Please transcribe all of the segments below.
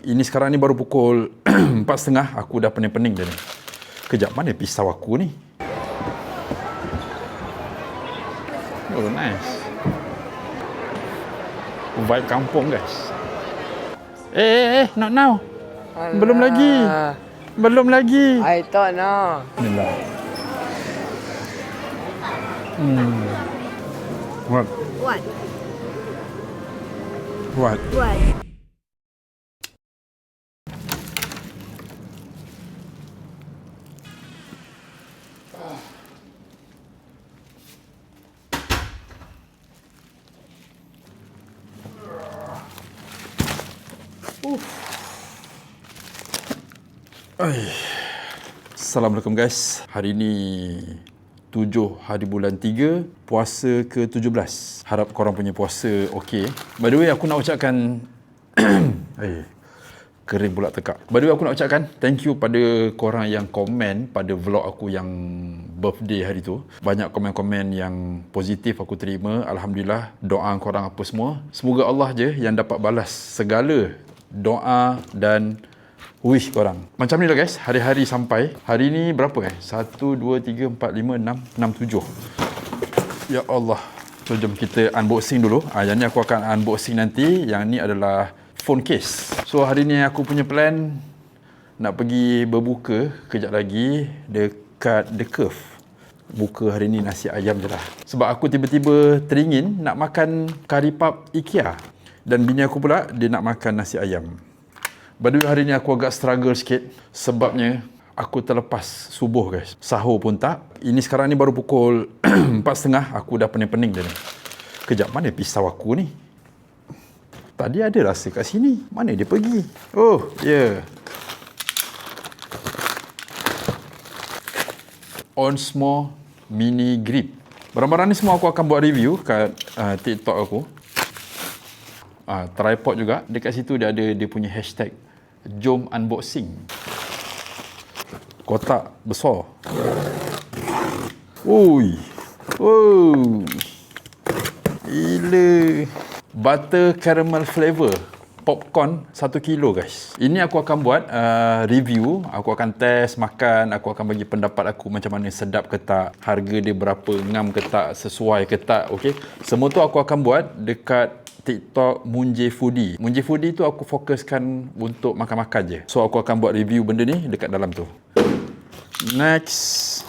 Ini sekarang ni baru pukul 4.30. Aku dah pening-pening dah ni. Kejap, mana pisau aku ni? Oh, nice. Vibe kampung, guys. Not now. Alah. Belum lagi. I thought now. Bismillah. What? What? What? What? Assalamualaikum guys. Hari ni 7 hari bulan 3, puasa ke-17. Harap korang punya puasa okey. By the way, aku nak ucapkan kering pula tekak. By the way, aku nak ucapkan thank you pada korang yang komen pada vlog aku yang birthday hari tu. Banyak komen-komen yang positif aku terima. Alhamdulillah, doa korang apa semua. Semoga Allah je yang dapat balas segala doa dan wish korang. Macam ni lah guys, hari-hari sampai. Hari ni berapa 1, 2, 3, 4, 5, 6, 7. Ya Allah. So jom kita unboxing dulu. Yang ni aku akan unboxing nanti. Yang ni adalah phone case. So hari ni aku punya plan nak pergi berbuka kejap lagi dekat The Curve. Buka hari ni nasi ayam je lah. Sebab aku tiba-tiba teringin nak makan curry puff IKEA. Dan bini aku pula dia nak makan nasi ayam. By the way, hari ni aku agak struggle sikit sebabnya aku terlepas subuh guys. Sahur pun tak. Ini sekarang ni baru pukul 4.30. Aku dah pening-pening dah ni. Kejap, mana pisau aku ni? Tadi ada rasa kat sini. Mana dia pergi? Oh, ya. Yeah. Onsmo Mini Grip. Barang-barang ni semua aku akan buat review kat TikTok aku. Tripod juga. Dekat situ dia ada dia punya hashtag Jom Unboxing. Kotak besar. Ui. Oh. Gila. Butter caramel flavor. Popcorn 1 kilo guys. Ini aku akan buat review. Aku akan test makan. Aku akan bagi pendapat aku macam mana, sedap ke tak, harga dia berapa, ngam ke tak, sesuai ke tak. Okay. Semua tu aku akan buat dekat TikTok Munje Foodie. Munje Foodie tu aku fokuskan untuk makan-makan je. So aku akan buat review benda ni dekat dalam tu. Next.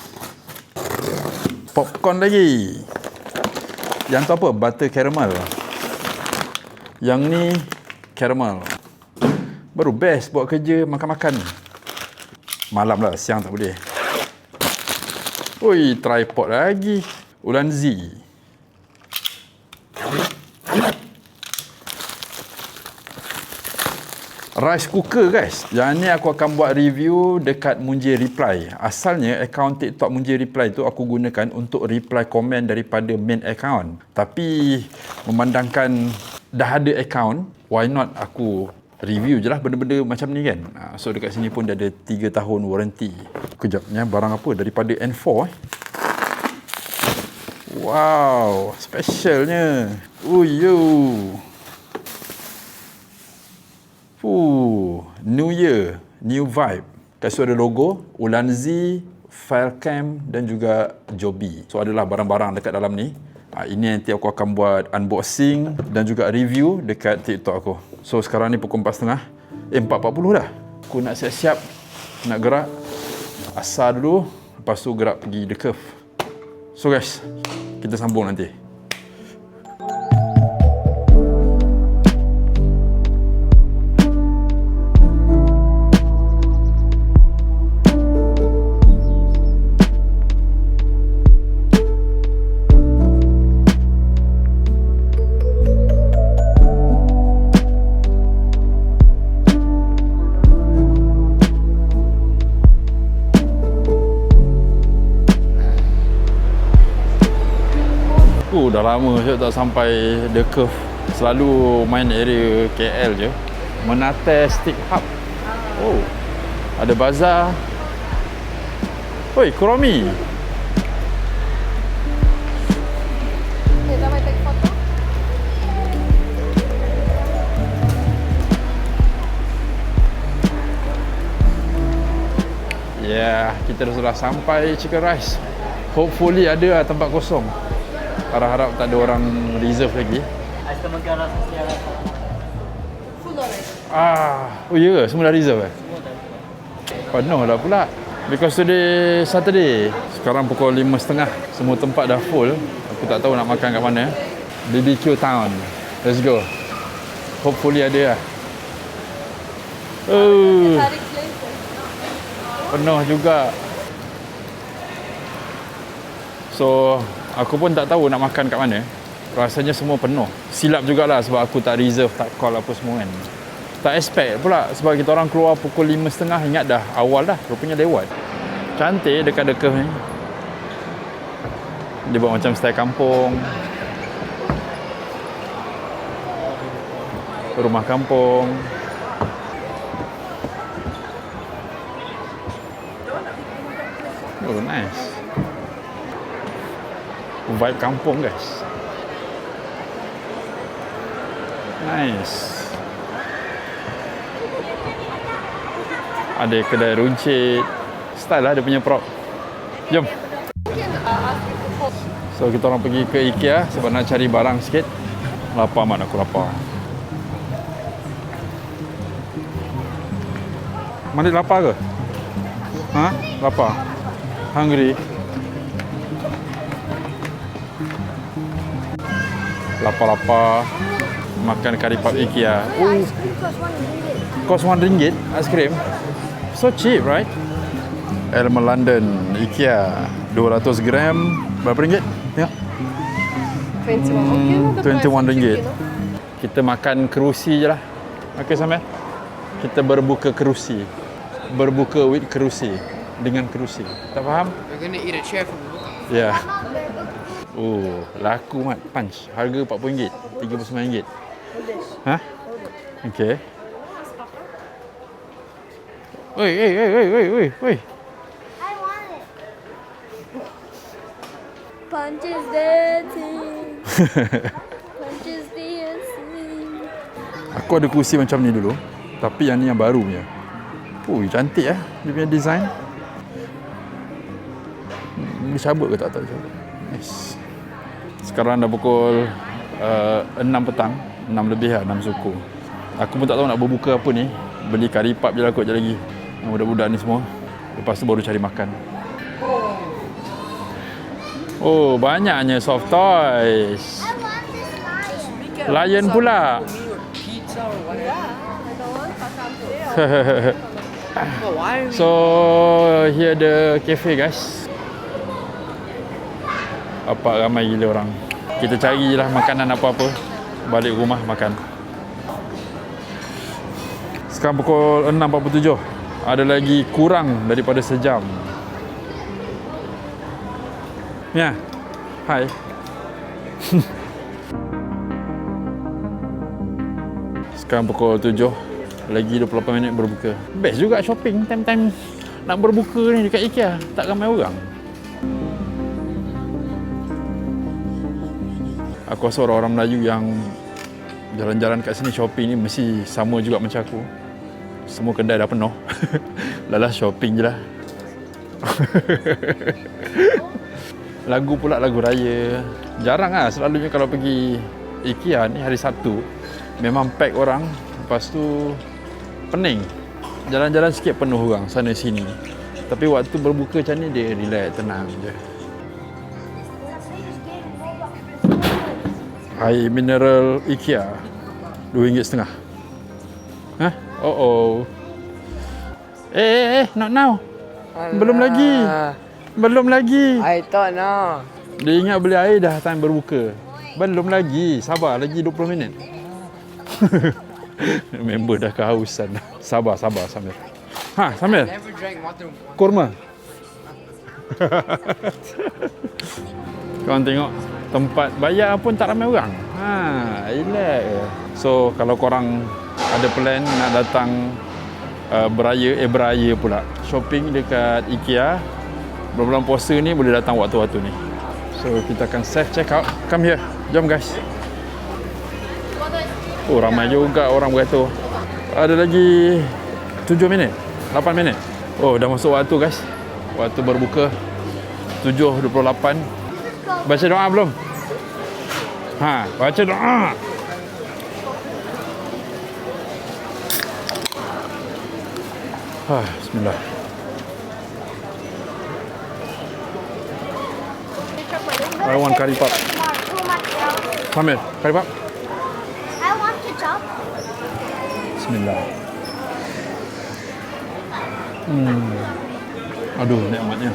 Popcorn lagi. Yang tu apa? Butter caramel. Yang ni caramel. Baru best buat kerja makan-makan. Malam lah, siang tak boleh. Ui, tripod lagi. Ulanzi. Rice cooker guys. Yang ni aku akan buat review dekat Munje Reply. Asalnya akaun TikTok Munje Reply tu aku gunakan untuk reply komen daripada main account. Tapi memandangkan dah ada akaun, why not aku review je lah benda-benda macam ni kan. So dekat sini pun dia ada 3 tahun warranty. Kejapnya barang apa daripada N4 Wow, specialnya. Yo. New Year, new vibe. Kat situ ada logo Ulanzi, Filecam dan juga Joby. So adalah barang-barang dekat dalam ni. Ini nanti aku akan buat unboxing dan juga review dekat TikTok aku. So sekarang ni pukul 4.30. 4.40 dah. Aku nak siap-siap nak gerak. Asar dulu, lepas tu gerak pergi The Curve. So guys, kita sambung nanti. Dah lama saya tak sampai The Curve. Selalu main area KL je. Menate Steak Hub. Oh, ada bazar. Oi, Kuromi. Damai take foto. kita sudah sampai Chicken Rice. Hopefully ada lah tempat kosong. Harap-harap tak ada orang reserve lagi. Oh ya ke? Semua dah reserve Penuh dah pula. Because today Saturday. Sekarang pukul 5.30. Semua tempat dah full. Aku tak tahu nak makan kat mana. BBQ Town. Let's go. Hopefully ada lah. Penuh juga. So, aku pun tak tahu nak makan kat mana. Rasanya semua penuh. Silap jugalah sebab aku tak reserve, tak call apa semua kan. Tak expect pula sebab kita orang keluar pukul 5.30. Ingat dah awal dah, rupanya lewat. Cantik dekat-dekat ni. Dia buat macam style kampung. Rumah kampung. Oh, nice. Vibe kampung, guys. Nice. Ada kedai runcit. Style lah dia punya prop. Jom. So, kita orang pergi ke IKEA sebab nak cari barang sikit. Lapar mat, aku lapar. Mandi lapar ke? Ha? Lapar? Hungry? Lapar-lapar. Makan kari pap IKEA. Cost RM1 ice cream. So cheap, right? Elmer London IKEA 200 gram. Berapa ringgit? Ya. 21 ringgit. Kita makan kerusi je lah. Okey Samir? Kita berbuka kerusi. Berbuka with kerusi. Dengan kerusi. Tak faham? We're gonna eat a chair from the book. Ya. Yeah. Oh, laku mat. Punch. Harga RM40. RM39. Ha? Okey. Oi. I want it. Punch is dancing. Punch is dancing. Aku ada kursi macam ni dulu. Tapi yang ni yang baru punya. Ui, cantik dia punya design. Boleh cabut ke tak tahu. Nice. Sekarang dah pukul 6 petang. 6 lebih lah, 6 suku. Aku pun tak tahu nak berbuka apa ni. Beli kari pap je lah kot je lagi. Budak-budak ni semua. Lepas tu baru cari makan. Oh, banyaknya soft toys. I want this lion. Lion pula. Pizza or whatever. I don't want But why are we... So, here the cafe guys. Apa ramai gila orang. Kita cari je lah makanan apa-apa. Balik rumah makan. Sekarang pukul 6.47. Ada lagi kurang daripada sejam. Ya. Hai. Sekarang pukul 7. Lagi 28 minit berbuka. Best juga shopping time-time nak berbuka ni dekat IKEA. Tak ramai orang. Aku rasa orang-orang Melayu yang jalan-jalan kat sini shopping ni mesti sama juga macam aku. Semua kedai dah penuh. Lalah shopping je lah. Lagu pula lagu raya. Jarang lah selalunya kalau pergi IKEA ni hari Sabtu memang pack orang. Lepas tu pening. Jalan-jalan sikit penuh orang sana sini. Tapi waktu berbuka macam ni dia relax, tenang je. Air mineral IKEA RM2.50. Hah? Oh. Not now. Belum lagi. I thought now. Dia ingat beli air dah time berbuka. Belum lagi. Sabar lagi 20 minit. Member dah kehausan. Sabar Samir. Ha, Samir. Never drank water. Kurma. Korang tengok tempat bayar pun tak ramai orang. Relax. So kalau korang ada plan nak datang beraya pula shopping dekat IKEA bulan puasa ni, boleh datang waktu-waktu ni. So kita akan self check out. Come here. Jom guys. Oh, ramai juga orang beratur. Ada lagi 7 minit, 8 minit. Oh, dah masuk waktu guys. Waktu berbuka 7.28. Baca doa belum? Ha, baca doa. Bismillah. I want curry pap. Too much else. Come here, curry pap. I want ketchup. Bismillah. Aduh, nikmatnya.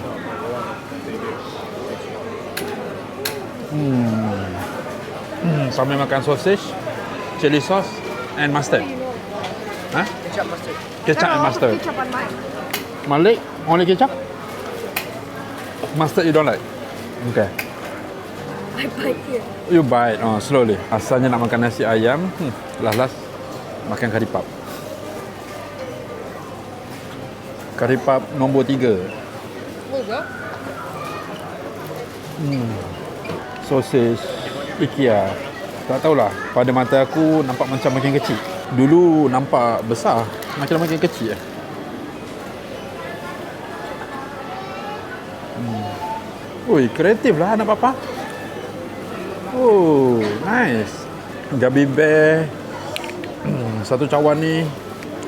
Sambil makan sausage, chili sauce and mustard. Huh? Ketchup mustard. Ketchup and mustard. Ketchup on mine. Malik, only ketchup? Mustard you don't like? Okay. I bite here. You bite, slowly. Asalnya nak makan nasi ayam, last makan curry pap. Curry pap nombor 3. Oh, dah? Sausage IKEA. Tak tahulah, pada mata aku nampak macam makin kecil. Dulu nampak besar, macam makin kecil. Ui, kreatif lah anak papa. Oh, nice. Gabi bear. Satu cawan ni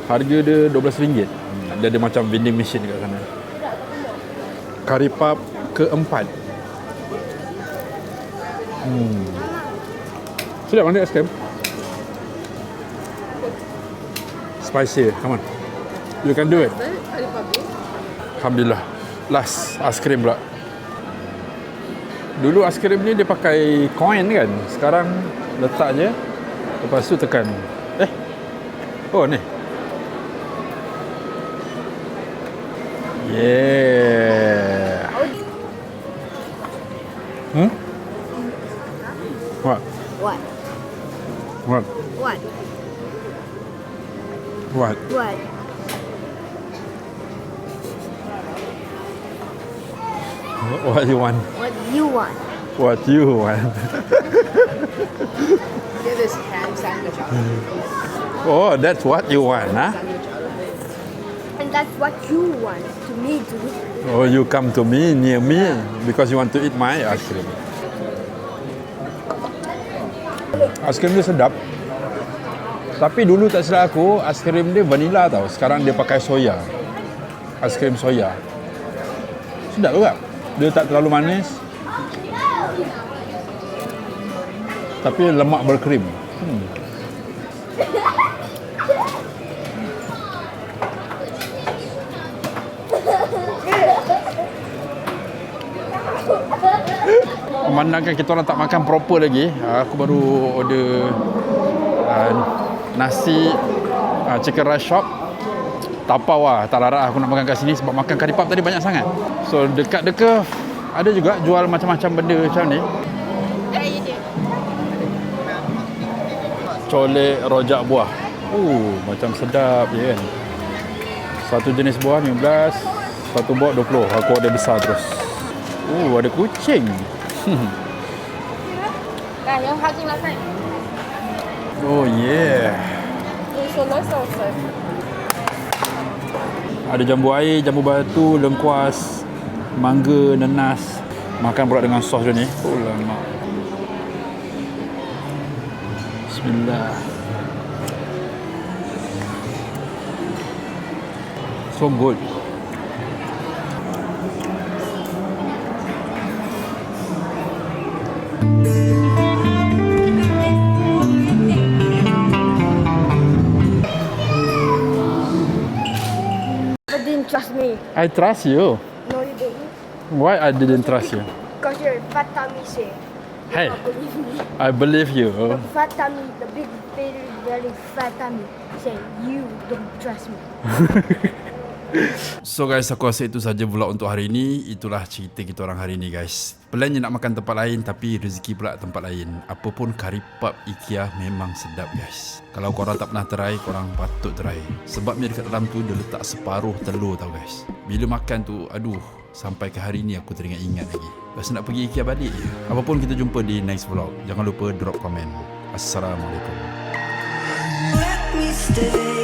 harga dia RM12. Dia ada macam vending machine kat sana. Curry pap keempat. Sedap mana aiskrim? Spicy, come on. You can do it. Alhamdulillah. Last aiskrim pula. Dulu aiskrim ni dia pakai coin kan. Sekarang letak je. Lepas tu tekan. Oh ni. Yeah. What? What? What? What? What? What? What you want? What you want? What you want? Get this ham sandwich out. Oh, that's what you want, huh? And that's what you want to me to do. Oh, you come to me, near me, because you want to eat my ice cream. Ice cream dia sedap. Tapi dulu tak silap aku, ice cream dia vanilla tau. Sekarang dia pakai soya. Ice cream soya. Sedap juga. Dia tak terlalu manis. Tapi lemak berkrim. Memandangkan kita orang tak makan proper lagi, aku baru order nasi chicken rice shop. Tapau lah, tak larat aku nak makan kat sini sebab makan curry pap tadi banyak sangat. So dekat deka ada juga jual macam-macam benda macam ni. Colek rojak buah. Macam sedap je kan. Satu jenis buah 15, satu buah 20. Aku order besar terus. Ada kucing. Oh yeah. Ada jambu air, jambu batu, lengkuas, mangga, nanas. Makan pula dengan sos dia ni. Oh lama. Bismillah. So good. But didn't trust me. I trust you. No, you didn't. Why I didn't trust you? Because you're a fat tummy say. Hey, Don't believe me. I believe you. The fat tummy, the big, very, very fat tummy say you don't trust me. So guys, aku rasa itu saja vlog untuk hari ini. Itulah cerita kita orang hari ini guys. Plannya nak makan tempat lain tapi rezeki pula tempat lain. Apapun curry pap IKEA memang sedap guys. Kalau korang tak pernah try, korang patut try. Sebabnya dekat dalam tu dia letak separuh telur tau guys. Bila makan tu, aduh, sampai ke hari ni aku teringat-ingat lagi. Rasa nak pergi IKEA balik je. Apapun, kita jumpa di next vlog. Jangan lupa drop komen. Assalamualaikum. Let me stay.